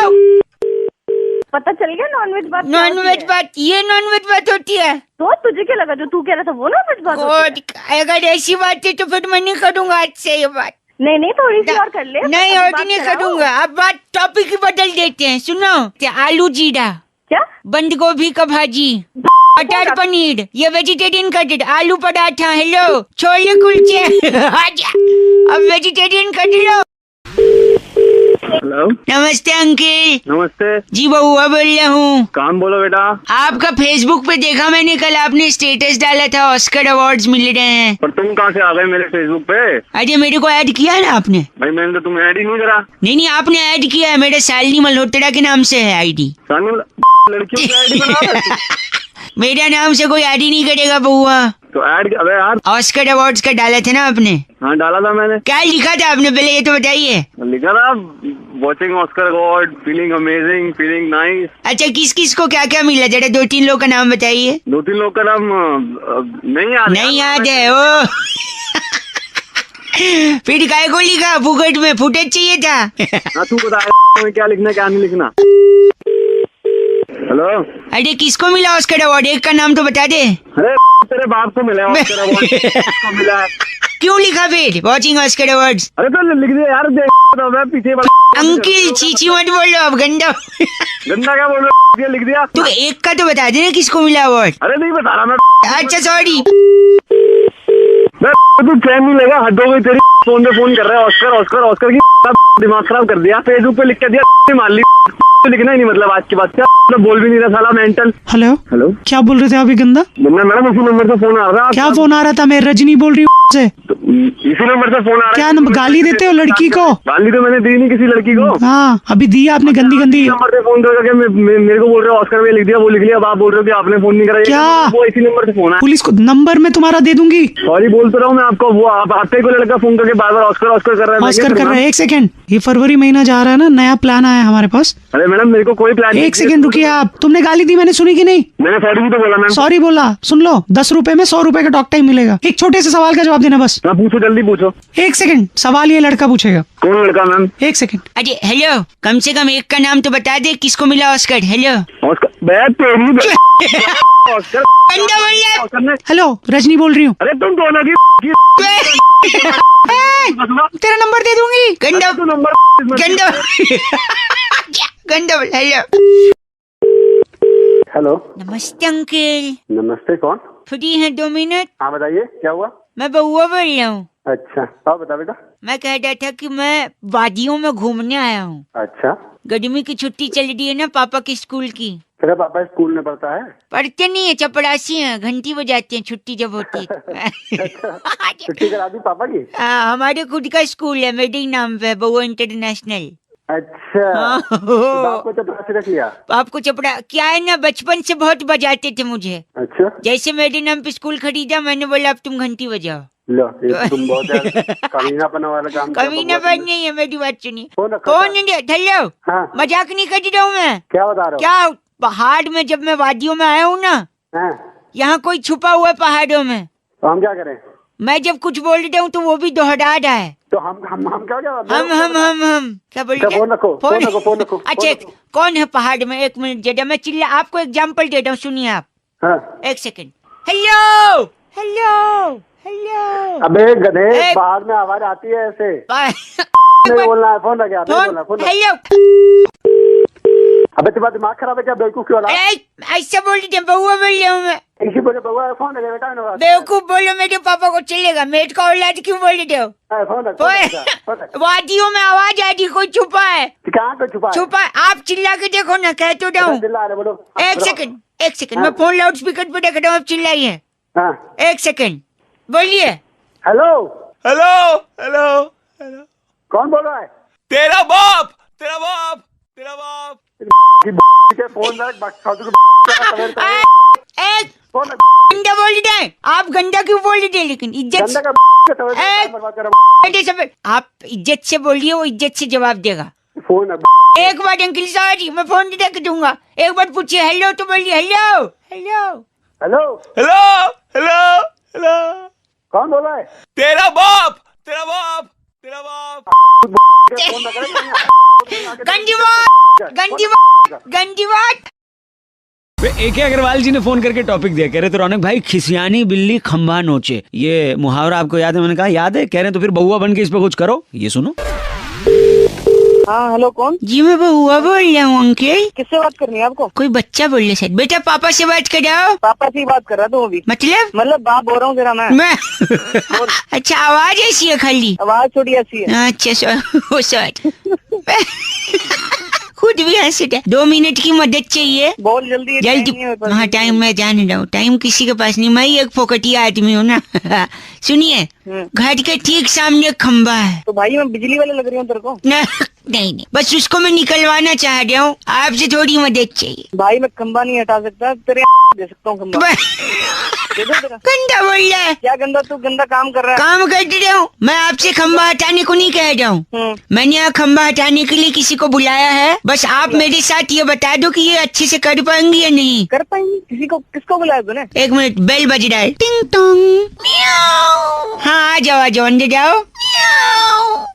पता चल गया नॉनवेज बात? नॉनवेज बात, ये नॉनवेज बात होती है? तो तुझे क्या लगा जो तू कह रहा था वो नॉनवेज बात होती है? अगर ऐसी बात है तो फिर मैं नहीं करूंगा आज से ये बात। नहीं थोड़ी सी और कर ले। नहीं बात और नहीं कराओ। करूंगा। अब बात टॉपिक ही बदल देते हैं। सुनो, आलू जीरा, क्या? बंद गोभी का भाजी, मटर पनीर, ये वेजिटेरियन कट, आलू पराठा, हेलो छोले कुलचे। आजा, अब वेजिटेरियन कट लो। हेलो, नमस्ते अंकिल। नमस्ते। जी बउआ बोल रहा हूँ। काम बोलो बेटा। आपका फेसबुक पे देखा मैंने, कल आपने स्टेटस डाला था ऑस्कर अवार्ड्स मिल रहे हैं। पर तुम कहाँ से आ गए मेरे फेसबुक पे? अरे मेरे को ऐड किया ना आपने? भाई मैंने तो तुम्हें ऐड ही नहीं करा। नहीं आपने ऐड किया है। मेरा शालिनी मल्होत्रा के नाम से है आईडी। लड़कियों की ऐड बना रहा है? मेरा नाम से कोई ऐड ही नहीं करेगा बउआ। तो ऐड, अबे यार ऑस्कर अवार्ड्स का डाला था ना आपने? हाँ डाला था मैंने। क्या लिखा था आपने पहले ये तो बताइए। लिखा था watching Oscar award, feeling amazing, feeling nice. अच्छा किस किस को क्या क्या मिला? जरा 2-3 लोग का नाम बताइए। 2-3 लोग का नाम नहीं याद। नहीं याद है ओ। फिर काय को लिखा? फुकट में फुटेज चाहिए था। हाँ तू बता क्या लिखना क्या नहीं लिखना। हेलो, अरे किसको मिला ऑस्कर अवार्ड? एक का नाम तो बता दे। अरे तेरे बाप को मिला ऑस्कर अवार्ड। किसको मिला है? क्यों लिखा फिर वॉचिंग ऑस्कर अवार्ड्स? अरे तो लिख दिया यार, देख तो मैं पीछे अंकिल चीची मत बोलो अब, गंदा गंदा क्या बोल रहा है? लिख दिया। तू एक का तो बता दे ना किसको मिला अवार्ड। अरे नहीं बता रहा मैं। अच्छा सॉरी। तू चैन नहीं लेगा, हद हो गई तेरी। फोन पे फोन कर रहा है ऑस्कर ऑस्कर ऑस्कर की। दिमाग खराब कर दिया। फेसबुक पे लिख के दिया, मान ली लिखना ही नहीं। मतलब आज के बाद क्या मतलब बोल भी नहीं रहा साला मेंटल। हेलो हेलो, क्या बोल रहे थे आप ये गंदा? मैडम उसी नंबर से फोन आ रहा था। क्या फोन आ रहा था? मैं रजनी बोल रही हूँ से। तो इसी नंबर से फोन आ रहा है। क्या नंबर? गाली देते हो लड़की को? गाली तो मैंने दी नहीं किसी लड़की को। हाँ अभी दी आपने गंदी गंदी। नंबर से फोन करके मेरे को बोल रहे हो ऑस्कर में लिख दिया, वो लिख लिया। अब आप बोल रहे हो कि आपने फोन नहीं करा। क्या? वो इसी नंबर से फोन है। पुलिस को नंबर में तुम्हारा दे दूंगी। सॉरी बोल तो रहा हूँ मैं आपको। वो आपके को लड़का फोन करके बार बार ऑस्कर ऑस्कर कर रहा है। ऑस्कर कर रहा है। एक सेकंड, ये फरवरी महीना जा रहा है ना, नया प्लान आया है हमारे पास। अरे मैडम मेरे को कोई प्लान। एक सेकंड रुकिए आप। तुमने गाली दी, मैंने सुनी कि नहीं? मैंने सॉरी भी तो बोला मैम। सॉरी बोला। सुन लो, 10 रुपए में 100 रुपए का टॉक टाइम मिलेगा। एक छोटे से सवाल का जवाब देना बस। हाँ पूछो, जल्दी पूछो। एक सेकंड, सवाल ये लड़का पूछेगा। कौन लड़का मैम? एक सेकंड। अरे हेलो, कम से कम एक का नाम तो बता दे किसको मिला ऑस्कर। हेलो ऑस्कर तेरी ऑस्कर गंदा बोल रहा है। ऑस्कर ने। हेलो रजनी बोल रही हूँ। अरे तुम दोनों की तेरा नंबर दे दूंगी। गंदा तो नंबर गंदा गंदा बोल। हेलो हेलो, नमस्ते अंकिल। नमस्ते। कौन? फ्री है 2 मिनट? हाँ बताइए क्या हुआ? मैं बउआ बोल रहा हूँ। अच्छा हाँ बता बेटा। मैं कह रहा था कि मैं वादियों में घूमने आया हूँ। अच्छा, गर्मी की छुट्टी चल रही है ना पापा की स्कूल की। तेरा पापा स्कूल में पढ़ता है? पढ़ते नहीं है, चपरासी हैं, घंटी बजाते हैं छुट्टी जब होती है। छुट्टी करा दी पापा की? हाँ, हमारे खुद का स्कूल है, मेरे ही नाम पे, बउआ इंटरनेशनल। अच्छा, तो बाप को चपरासी रख लिया? आपको चपड़ा क्या है ना, बचपन से बहुत बजाते थे मुझे। अच्छा, जैसे मेरे नाम पे स्कूल खरीदा, मैंने बोला अब तुम घंटी बजाओ। लो ये तुम बहुत ज्यादा कमीनापन वाला काम कर रहे हो। कमीनापन नहीं है, मेरी बात सुनिए। फोन रखो। फोन नहीं हेलो, हाँ। मजाक नहीं कर रहा हूँ मैं। क्या बता रहे हो? क्या पहाड़ में जब मैं वादियों में आया हूँ ना, हाँ। यहाँ कोई छुपा हुआ है पहाड़ों में। तो हम क्या करें? मैं जब कुछ बोल रहा हूँ तो वो भी दोहरा रहा है। तो हम क्या क्या हम क्या बोल फोन रखो, फोन रखो, फोन रखो। अच्छा कौन है पहाड़ में? एक मिनट जरा मैं चिल्ला, आपको एग्जाम्पल देता हूँ, सुनिए आप। हाँ। एक सेकंड। Hello hello hello. अबे गधे, बाहर में आवाज आती है ऐसे नहीं बोलना है। फोन रख, फोन हेलो। अबे तुम्हारा दिमाग खराब है क्या? बेवकूफ क्यों? ऐसा बोल रही बउआ बोल रहा हूँ मैं। इसी बोले बउआ फोन लगे बेटा। बेवकूफ बोलो मेरे पापा को चलेगा, मेट का औलाद क्यों बोल रहे हो? फोन रख। वादियों में आवाज आ रही, कोई छुपा है? कहाँ को छुपा है? छुपा है, आप चिल्ला के देखो ना, कह तो रहा हूँ। बोलो। एक सेकंड मैं फोन लाउड स्पीकर पे रख रहा हूँ, आप चिल्लाइए। हाँ। एक सेकंड बोलिए। Hello hello hello hello. कौन बोल रहा है? तेरा बाप, तेरा बाप, तेरा बाप। फोन रख। गंदा बोल रहे हैं आप, गंदा क्यों बोल रहे हैं? लेकिन इज्जत आप इज्जत से बोलिए, वो इज्जत से जवाब देगा। फोन एक बार अंकिल सॉरी, मैं फोन रख दूंगा। एक बार पूछिए हेलो तो बोलिए hello hello hello hello hello hello. कौन बोल रहा है? तेरा बाप, तेरा बाप, तेरा बाप। गंदी बात। AK अग्रवाल जी ने फोन करके टॉपिक दिया, कह रहे थे रौनक भाई खिसियानी बिल्ली खंभा नोचे, ये मुहावरा आपको याद है? मैंने कहा याद है। कह रहे हैं तो फिर बउआ बन के इस पे कुछ करो। ये सुनो। हाँ हेलो कौन? जी मैं बउआ बोल रहा हूँ अंकल। किससे बात करनी है आपको? कोई बच्चा बोल रहे शायद। बेटा पापा से बात कराओ। पापा से ही बात कर रहा था अभी। मतलब बाप बोल रहा हूँ तेरा मैं। अच्छा आवाज ऐसी है खाली? आवाज थोड़ी ऐसी है। अच्छा सॉरी खुद भी हंसे। 2 मिनट की मदद चाहिए। बोल जल्दी। हाँ टाइम मैं जान रहा हूँ, टाइम किसी के पास नहीं, मैं ही एक फोकटिया आदमी हूँ ना। सुनिए, घर के ठीक सामने खंबा है। तो भाई मैं बिजली वाले लग रही हूँ तेरे को? नहीं बस उसको मैं निकलवाना चाह रहा हूँ, आपसे थोड़ी मदद चाहिए। भाई मैं खंबा नहीं हटा सकता, तेरे दे सकता हूँ खंबा। गंदा बोल रहा है। क्या गंदा? तू गंदा काम कर रहा है। काम कर रहा हूँ मैं, आपसे खंबा हटाने को नहीं कह रहा हूँ। मैंने यहाँ खंबा हटाने के लिए किसी को बुलाया है, बस आप मेरे साथ ये बता दो कि ये अच्छे से कर पाएंगी या नहीं। कर पाएंगी? किसको बुलाया तूने? 1 मिनट, बेल बज रहा है, टिंग टोंग। हाँ आ जाओ अंदर जाओ।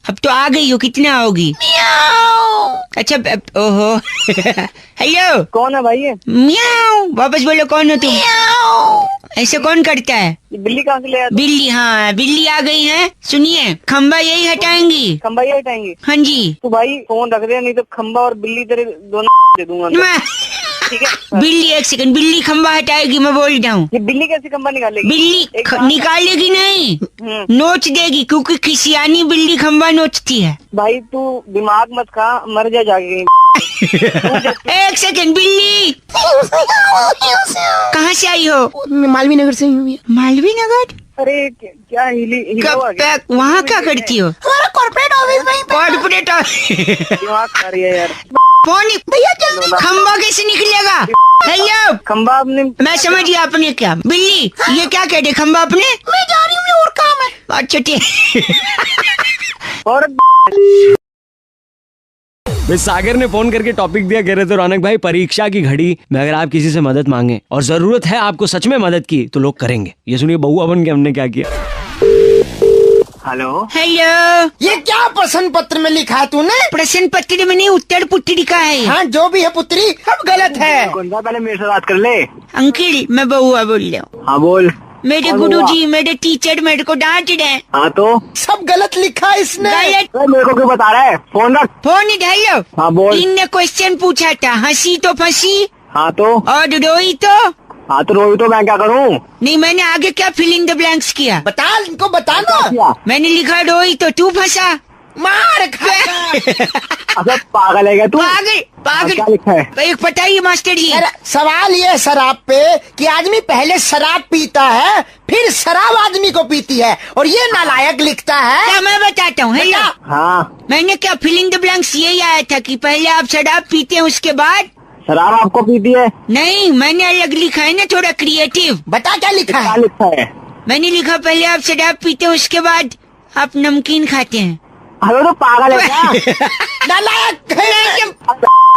अब तो आ गई हो, कितना आओगी? अच्छा ओहो हेलो कौन है भाई ये? म्याऊ। वापस बोलो कौन हो तुम? ऐसे कौन करता है? बिल्ली कहाँ से ले आया? बिल्ली? हाँ बिल्ली आ गई है। सुनिए, खंबा यही हटाएंगी। खंबा यही हटाएंगी? हाँ जी। तो भाई फोन रख दे, नहीं तो खंबा और बिल्ली तेरे दोनों दे दूंगा। ठीक है बिल्ली, 1 सेकंड, बिल्ली खंबा हटाएगी, मैं बोल रहा हूँ। ये बिल्ली कैसे खंबा निकालेगी? बिल्ली निकालेगी नहीं, नोच देगी, क्योंकि खिसियानी बिल्ली खंबा नोचती है। भाई तू दिमाग मत खा, मर जा जाके। 1 सेकंड, बिल्ली कहाँ से आई हो? मालवीय नगर से ही। मालवीय नगर? अरे क्या वहाँ क्या करती हो? हमारा कॉर्पोरेट ऑफिस में। Corporate office? दिमाग खा रही है यार। फोन भैया जल्दी। खंबा कैसे निकलेगा? हेलो खंबा अपने। मैं समझ गया आपने क्या। बिल्ली ये क्या कह रहे? खंबा अपने? मैं जा रही हूँ, और काम है। अच्छा ठीक। और सागर ने फोन करके टॉपिक दिया, कह रहे थे रौनक भाई परीक्षा की घड़ी में अगर आप किसी से मदद मांगे और जरूरत है आपको सच में मदद की तो लोग करेंगे। ये सुनिए बउआ बन के हमने क्या किया। हेलो हेलो, ये क्या प्रश्न पत्र में लिखा है तूने? प्रश्न पत्र में नहीं, उत्तर पुत्रिका है। हाँ जो भी है पुत्री, अब गलत है। कौन सा? पहले मेरे से बात कर ले। अंकिल मैं बउआ बोल रहा हूँ। हाँ बोल। मेरे गुरुजी, मेरे टीचर मेरे को डांट रहे। हाँ तो सब गलत लिखा है इसने। गलत। मेरे को क्यों बता रहा है? फोन रख। Phone hello. हाँ बोल। इनने क्वेश्चन पूछा था, हंसी तो फंसी हाँ तो और रोई तो। हाँ तो रोई तो मैं क्या करूँ? नहीं मैंने आगे क्या फिल इन द ब्लैंक्स किया? बता, इनको बता ना। मैंने लिखा रोई तो तू फंसा। मार खा। अबे पागल है क्या तू? पागल पागल। क्या लिखा है? एक बताइए मास्टर जी। सवाल ये है शराब पे कि आदमी पहले शराब पीता है, फिर शराब आदमी को पीती है, और ये नालायक लिखता है। क्या मैं बताता हूँ? हेलो। हाँ मैंने क्या फिल इन द ब्लैंक्स यही आया था कि पहले आप शराब पीते हैं, उसके बाद शराब आपको पीती है? नहीं, मैंने अलग लिखा है ना, थोड़ा क्रिएटिव। बता क्या लिखा क्या है? लिखा है? मैंने लिखा पहले आप शराब पीते हैं उसके बाद आप नमकीन खाते हैं। हेलो तो पागल है क्या? नालायक है।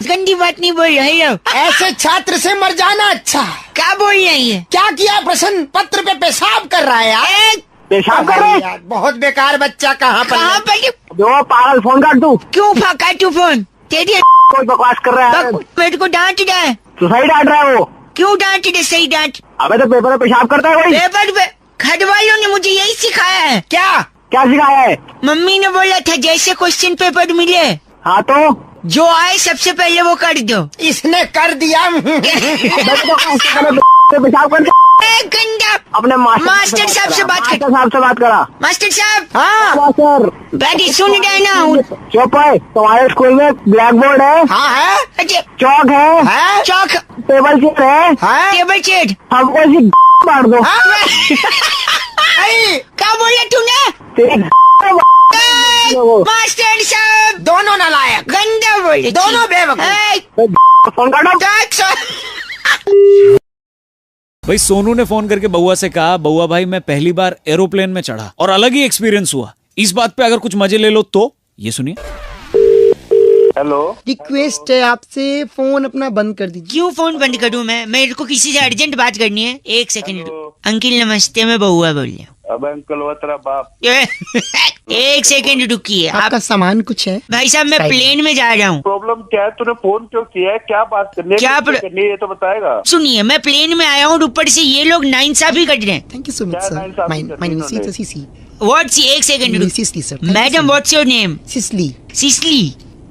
गंदी बात नहीं बोल रहे हो। ऐसे छात्र से मर जाना अच्छा। क्या बोल रही है? क्या किया प्रश्न पत्र पे पेशाब कर रहा है यार। पेशाब कर रहे हैं? यार बहुत बेकार बच्चा। कहाँ पर जो पागल फोन काट तू। क्यों फाका तू फोन? तेरी कोई बकवास कर रहा है। मेरे को डांट रहा है। तो सही डांट रहा है वो। क्यों डांट रहे? सही डांट। अबे तो पेपर में पेशाब करता है कोई? पेपर पे घर वालों ने मुझे यही सिखाया है। क्या सिखाया है? मम्मी ने बोला था जैसे क्वेश्चन पेपर मिले हाँ तो जो आए सबसे पहले वो कर दो। इसने कर दिया। पेशाब कर गंदा। अपने मास्टर साहब से बात कर। साहब से बात करा। मास्टर साहब हाँ सर बैठी सुन रहे ना। चुप है। तुम्हारे स्कूल में ब्लैक बोर्ड है? हाँ है। अच्छा चौक है? चौक टेबल चेयर है? Table chair. हमको ऐसी मार दो। क्या बोला तूने? तेरी मास्टर साहब दोनों नालायक गंदा बोले। दोनों बेवकूफ। फोन काटो। भाई सोनू ने फोन करके बउआ से कहा, बउआ भाई मैं पहली बार एरोप्लेन में चढ़ा और अलग ही एक्सपीरियंस हुआ, इस बात पे अगर कुछ मजे ले लो तो। ये सुनिए। हेलो, रिक्वेस्ट है आपसे फोन अपना बंद कर दीजिए। क्यों फोन बंद करूं मैं? मेरे को किसी से अर्जेंट बात करनी है। एक सेकंड। अंकिल नमस्ते, मैं बउआ बोल रहा हूँ। अब अंकल वो तेरा बाप। एक सेकंड रुकिए। आपका सामान कुछ है? भाई साहब मैं प्लेन में जा रहा हूँ। प्रॉब्लम क्या है? तूने फोन क्यों किया है? क्या बात करनी है? क्या करनी है ये तो बताएगा। सुनिए, मैं प्लेन में आया हूँ और ऊपर से ये लोग नाइंसाफी कर रहे हैं। थैंक यू सो मच क्या सर। नाइंसाफी माय करनी नेम उन्होंने? Is CC. व्हाट्स? एक second Sisly sir. Madam, what's your name? Sisly. Sisly.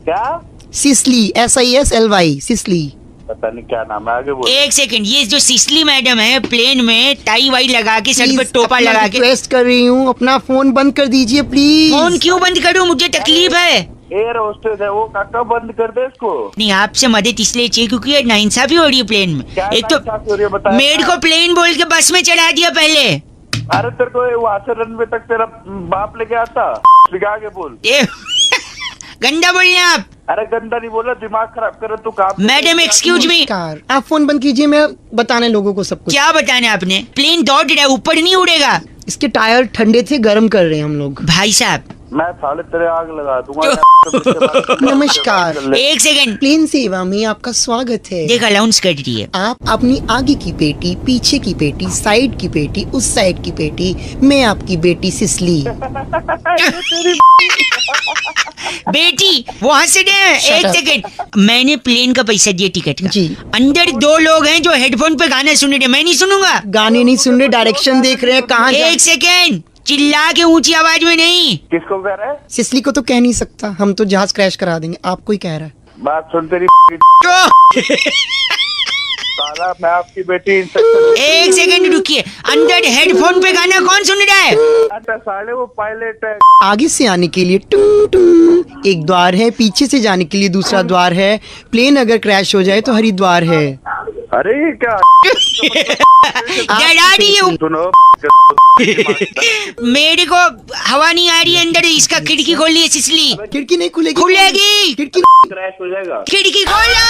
क्या? Sisly SISLY Sisly. पता नहीं क्या नाम है, आगे बोल। एक सेकंड, ये जो सिसली मैडम है प्लेन में टाई वाई लगा के सर पे टोपा लगा के। रिक्वेस्ट कर रही हूँ अपना फोन बंद कर दीजिए प्लीज। फोन क्यों बंद करूँ? मुझे तकलीफ है। एयर होस्टेस है वो, काका बंद कर दे इसको। नहीं, आपसे मदद इसलिए चाहिए क्योंकि ये नाइंसाफी हो रही है प्लेन में। क्या एक तो नाइंसाफी हो रही है बताया? मेड को प्लेन बोल के बस में चढ़ा दिया पहले। अरे तेरे को वहाँ से रनवे तक तेरा बाप लेके आता। आगे बोल। गंदा बोल रहे हैं आप। अरे गंदा नहीं बोला, दिमाग खराब कर तू काम। Madam excuse me. आप फोन बंद कीजिए, मैं बताने लोगों को सब कुछ। क्या बताना आपने? प्लेन दौड़ रहा है, ऊपर नहीं उड़ेगा। इसके टायर ठंडे थे, गर्म कर रहे हैं हम लोग। भाई साहब मैं साले तेरे आग लगा दूंगा। नमस्कार। एक सेकंड। प्लेन सेवा में आपका स्वागत है। देख अलाउंस कर रही है। आप अपनी आगे की पेटी, पीछे की पेटी, साइड की पेटी, उस साइड की पेटी, मैं आपकी बेटी सिसली। बेटी वो हंस रहे हैं। एक सेकंड, मैंने प्लेन का पैसा दिया टिकट का जी। अंदर दो लोग हैं जो हेडफोन पे गाने सुन रहे हैं, मैं नहीं सुनूंगा। गाने नहीं सुन रहे, डायरेक्शन देख रहे हैं कहाँ जा। एक सेकंड, चिल्ला के ऊंची आवाज में नहीं। किसको कह रहा है? सिसली को तो कह नहीं सकता, हम तो जहाज क्रैश करा देंगे। आपको ही कह रहा है। बात सुन तेरी। तो साला मैं आपकी बेटी। एक सेकंड रुकिए, अंदर हेडफोन पे गाना कौन सुन रहा है? अच्छा साले वो पायलट है। आगे से आने के लिए टुंग टुंग एक द्वार है, पीछे से जाने के लिए दूसरा द्वार है। प्लेन अगर क्रैश हो जाए तो हरिद्वार है। अरे ये क्या डरा रही है। सुनो, मेरे को हवा नहीं आ रही है अंदर, इसका खिड़की खोल ली है सिसली। खिड़की नहीं खुलेगी। खुलेगी। खिड़की क्रैश हो जाएगा। खिड़की खोलो।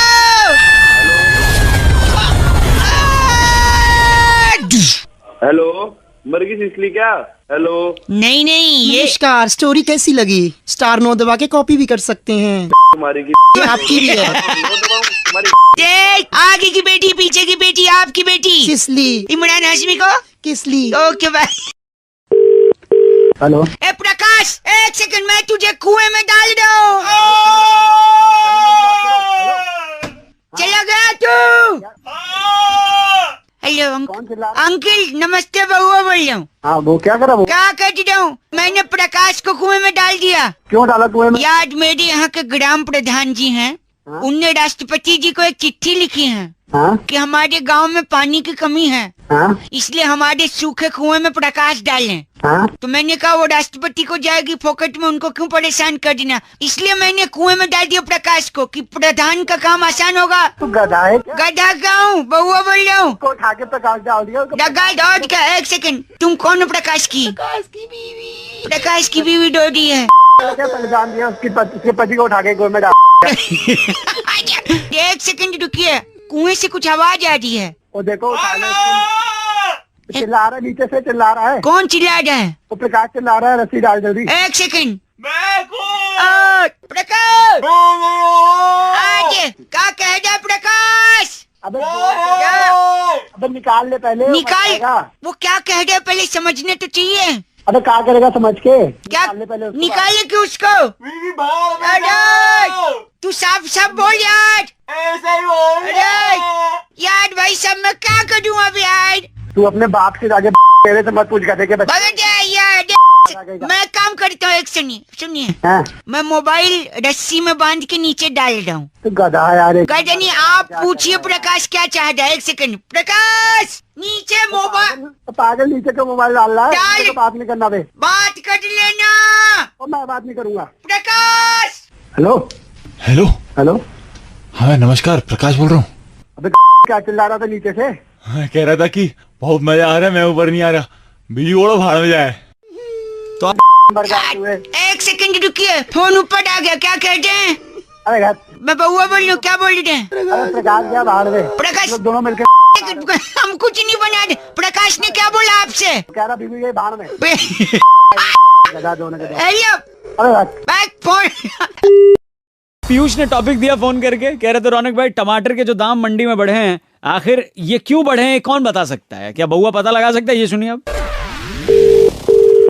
हेलो, मर गई सिसली क्या? हेलो। नहीं ये नमस्कार। स्टोरी कैसी लगी? स्टार 9 दबा के कॉपी भी कर सकते हैं। तुम्हारी की ये आपकी भी है। देख, आगे की बेटी, पीछे की बेटी, आपकी बेटी सिसली। इमरान हाशमी को किसली। Okay bye. हेलो। ए प्रकाश, एक सेकंड, मैं तुझे कुएं में डाल दूं। चला गया तू। हेलो अंकल, नमस्ते, बउआ बोल रहा हूँ। हाँ वो क्या करा? वो क्या कर रहा हूँ? मैंने प्रकाश को कुएं में डाल दिया। क्यों डाला कुएं में? याद मेरे यहाँ के ग्राम प्रधान जी हैं, उनने राष्ट्रपति जी को एक चिट्ठी लिखी है हाँ कि हमारे गांव में पानी की कमी है, हाँ इसलिए हमारे सूखे कुएं में प्रकाश डालें। हाँ। तो मैंने कहा वो राष्ट्रपति को जाएगी फोकट में, उनको क्यों परेशान करना, इसलिए मैंने कुएं में डाल दिया प्रकाश को कि प्रधान का काम आसान होगा। तू गधा है क्या? गधा का हूँ, बउआ बोल रहा हूँ। को उठा के प्रकाश डाल दिया। डगा डॉट का। एक सेकंड, तुम कौन हो? प्रकाश की बीवी। प्रकाश की बीवी डोडी है। क्या परेशान दिया उसके पति को उठा के कुएं में डाल। एक सेकंड रुकिए, कुएं से कुछ आवाज आ रही है। वो देखो उठा ले। चिल्ला रहा है, नीचे से चिल्ला रहा है। कौन चिल्ला रहा है? वो प्रकाश चिल्ला रहा है, रस्सी डाल जल्दी। एक सेकंड। प्रकाश क्या कह रहा प्रकाश? अबे निकाल ले पहले। निकाल। वो क्या कह रहा है पहले समझने तो चाहिए। अबे क्या करेगा समझ के? क्या निकाले क्यों उसको? तू साफ साफ बोल यार। अरे यार भाई साहब मैं क्या करूँ अब यार? तू अपने बाप से जाके तेरे से मत पूछ गधे के बच्चे। यार मैं काम करता हूँ। एक सुनिए मैं मोबाइल रस्सी में बांध के नीचे डाल रहा हूँ। तो गधा यार। गधा नहीं, आप पूछिए प्रकाश क्या चाहता है। एक सेकंड प्रकाश नीचे मोबाइल। पागल नीचे का मोबाइल डाल रहा है। तो बात नहीं करना बे। बात कर लेना। और मैं बात नहीं करूँगा। प्रकाश। Hello hello hello. हाँ नमस्कार, प्रकाश बोल रहा हूँ। अबे क्या चिल्ला रहा था नीचे से? हाँ, कह रहा था कि बहुत मजा आ रहा है, मैं ऊपर नहीं आ रहा, बिजली ओढ़ो भाड़ में जाए। तो एक सेकंड रुकिए, फोन ऊपर आ गया। क्या कहते हैं? अरे मैं बउआ बोल रही हूँ। क्या बोल रहे हैं? प्रकाश क्या भाड़ में? प्रकाश दोनों मिलकर हम कुछ नहीं बना रहे। प्रकाश ने क्या बोला आपसे? कह रहा बीबी गई भाड़ में। Back phone. पीयूष ने टॉपिक दिया फोन करके, कह रहे थे रौनक भाई टमाटर के जो दाम मंडी में बढ़े हैं आखिर ये क्यों बढ़े हैं, कौन बता सकता है? क्या बउआ पता लगा सकता है? ये सुनिए अब।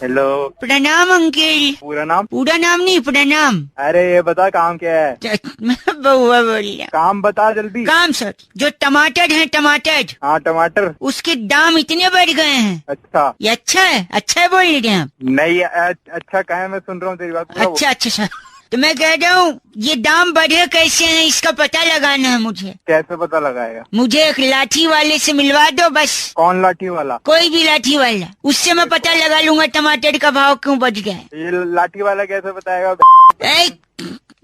हेलो। प्रणाम अंकल। पूरा नाम? पूरा नाम नहीं, प्रणाम। अरे ये बता काम क्या है? मैं बउआ बोल रहा। काम बता जल्दी। काम सर, जो टमाटर है टमाटर। हाँ टमाटर। उसके दाम इतने बढ़ गए हैं। अच्छा। ये अच्छा है? अच्छा है बोल रहे हैं आप? नहीं अच्छा कहे, मैं सुन रहा हूँ तेरी बात। अच्छा सर, तो मैं कह रहा हूँ ये दाम बढ़े कैसे हैं इसका पता लगाना है मुझे। कैसे पता लगाएगा? मुझे एक लाठी वाले से मिलवा दो बस। कौन लाठी वाला? कोई भी लाठी वाला, उससे मैं पता लगा लूंगा टमाटर का भाव क्यों बढ़ गया है। ये लाठी वाला कैसे बताएगा?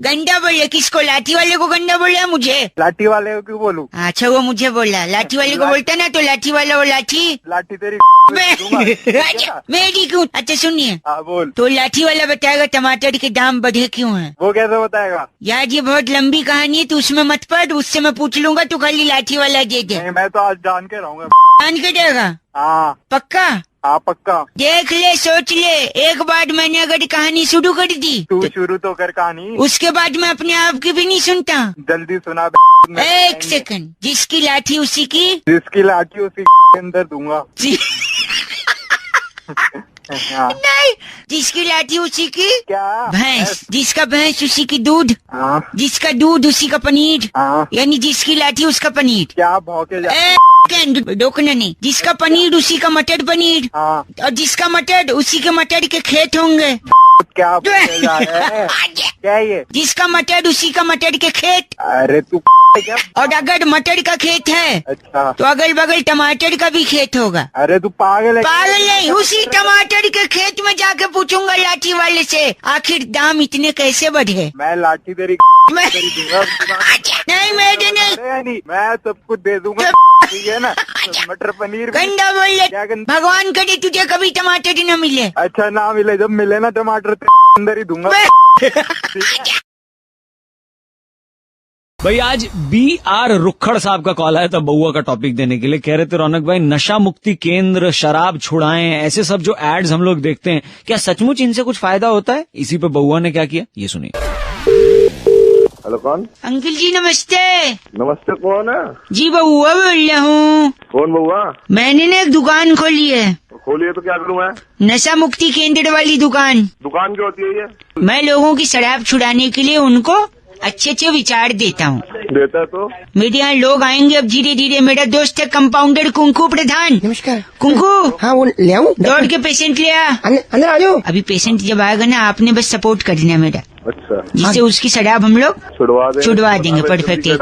गंदा बोले? किसको? लाठी वाले को गंदा बोला? मुझे लाठी वाले को क्यों बोलूं? अच्छा वो मुझे बोला। लाठी वाले को बोलता ना तो लाठी वाला वो लाठी तेरी मेरी क्यों? अच्छा सुनिए। हाँ बोल। तो लाठी वाला बताएगा टमाटर के दाम बढ़े क्यों हैं। वो कैसे बताएगा? यार ये बहुत लंबी कहानी है, तो उसमें मत पढ़, उससे मैं पूछ लूंगा तो खाली लाठी वाला दे दे। मैं तो आज जान के रहूंगा। जान के देगा? हाँ पक्का? हाँ पक्का। देख ले, सोच ले, एक बार मैंने अगर कहानी शुरू कर दी तू शुरू तो कर कहानी, उसके बाद मैं अपने आप की भी नहीं सुनता। जल्दी सुना। एक सेकंड। जिसकी लाठी उसी की, जिसकी लाठी उसी के अंदर दूंगा। नहीं, जिसकी लाठी उसी की क्या? भैंस। जिसका भैंस उसी की दूध। जिसका दूध उसी का पनीर। यानी जिसकी लाठी उसका पनीर। क्या भौके जा? रोकना नहीं। जिसका पनीर उसी का मटर पनीर। और जिसका मटर उसी के मटर के खेत होंगे। क्या क्या ये? जिसका मटर उसी का मटर के खेत। अरे तू क्या? और अगर मटर का खेत है अच्छा तो अगल बगल टमाटर का भी खेत होगा। अरे तू पागल है? पागल नहीं, उसी टमाटर के खेत में जाके पूछूंगा लाठी वाले से आखिर दाम इतने कैसे बढ़े। मैं लाठी तेरी दूंगा। नहीं मेरे नहीं, मैं सब कुछ दे दूंगा। ठीक है ना? मटर पनीर। गंदा बोल। भगवान करे तुझे कभी टमाटर न मिले। अच्छा ना मिले, जब मिले ना टमाटर अंदर ही दूंगा। भाई आज BR रुखड़ साहब का कॉल आया था बउआ का टॉपिक देने के लिए। कह रहे थे रौनक भाई नशा मुक्ति केंद्र, शराब छुड़ाएं, ऐसे सब जो एड्स हम लोग देखते हैं, क्या सचमुच इनसे कुछ फायदा होता है? इसी पे बउआ ने क्या किया ये सुनिए। हेलो कौन? अंकल जी नमस्ते। नमस्ते, कौन है? जी बउआ बोल रहा हूँ। कौन बउआ? मैंने ना एक दुकान खोली है। खोली है तो क्या करूँ मैं? नशा मुक्ति केंद्र वाली दुकान। दुकान क्या होती है ये? मैं लोगों की शराब छुड़ाने के लिए उनको अच्छे अच्छे विचार देता हूँ। देता तो मेरे यहाँ लोग आएंगे अब धीरे धीरे। मेरा दोस्त है कंपाउंडर कुंकू प्रधान। नमस्कार। कुंकू। हाँ वो ले आऊं? दौड़ के पेशेंट ले आ। अंदर आ जाओ। अभी पेशेंट जब आएगा ना आपने बस सपोर्ट करना है मेरा। अच्छा। जिससे उसकी शराब हम लोग छुड़वा देंगे। परफेक्ट। एक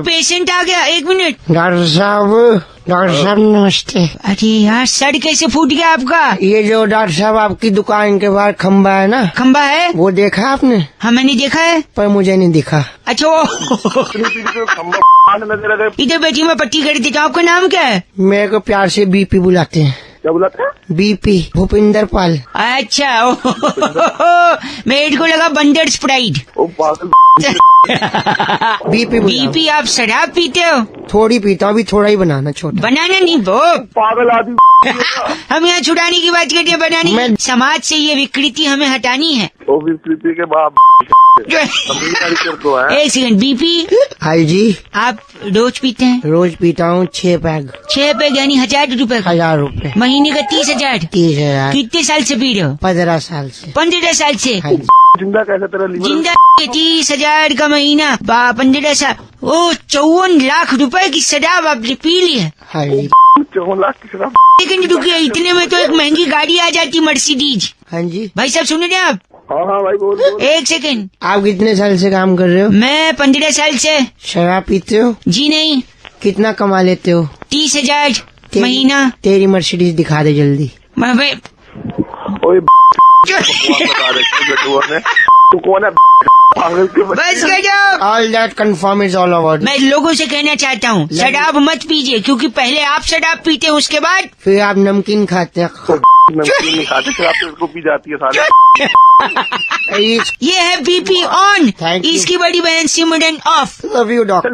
पेशेंट आ गया, 1 मिनट। डॉक्टर साहब नमस्ते। अरे यार सर कैसे फूट गया आपका? ये जो डॉक्टर साहब आपकी दुकान के बाहर खम्बा है ना? खम्बा है वो देखा आपने? हाँ मैंने देखा है, पर मुझे नहीं दिखा। अच्छा वो इधर बैठी मैं पट्टी कर देता हूँ। आपका नाम क्या है? मेरे को प्यार से BP बुलाते हैं। क्या बोला था? बीपी भूपिंदर पाल। अच्छा मेरे को लगा बंदर स्प्राइट। ओ पागल। बीपी बीपी आप शराब पीते हो? थोड़ी पीता हूँ, अभी थोड़ा ही बनाना छोटा। बनाना नहीं वो पागल आदमी। हम यहाँ छुड़ाने की बात करते हैं, बनाने। समाज से ये विकृति हमें हटानी है। ओ विकृति के बाप। एक सेकंड, बीपी। हाँ जी। आप रोज पीते हैं? रोज पीता हूँ 6 पैग। 6 पैग यानी 1000 रुपए? 1000 रुपए। महीने का 30,000? 30,000। कितने साल से पी रहे हो? 15 साल से। 15 साल से? जिंदा कैसे तेरा लीवर? जिंदा 30,000 का महीना, 15 साल। ओ 54 लाख रुपए की शराब आपने पी ली है? 54 लाख की शराब। लेकिन रुकिए, इतने में तो एक महंगी गाड़ी आ जाती, मर्सिडीज। हाँ जी। भाई साहब सुन रहे हैं आप? हाँ भाई बोल। एक सेकंड। आप कितने साल से काम कर रहे हो? मैं 15 साल से। शराब पीते हो? जी नहीं। कितना कमा लेते हो? 30,000 महीना। तेरी मर्सिडीज दिखा दे जल्दी। ओए तू कौन है? बस कर जाओ। All that confirm is all about। मैं लोगों से कहना चाहता हूँ, शराब मत पीजिए, क्योंकि पहले आप शराब पीते हैं, उसके बाद फिर आप नमकीन खाते हैं। नमकीन नहीं खाते, शराब तो इसको पी जाती है सारे। ये है बीपी ऑन, इसकी बड़ी बहन सिमरन ऑफ। Love you doctor.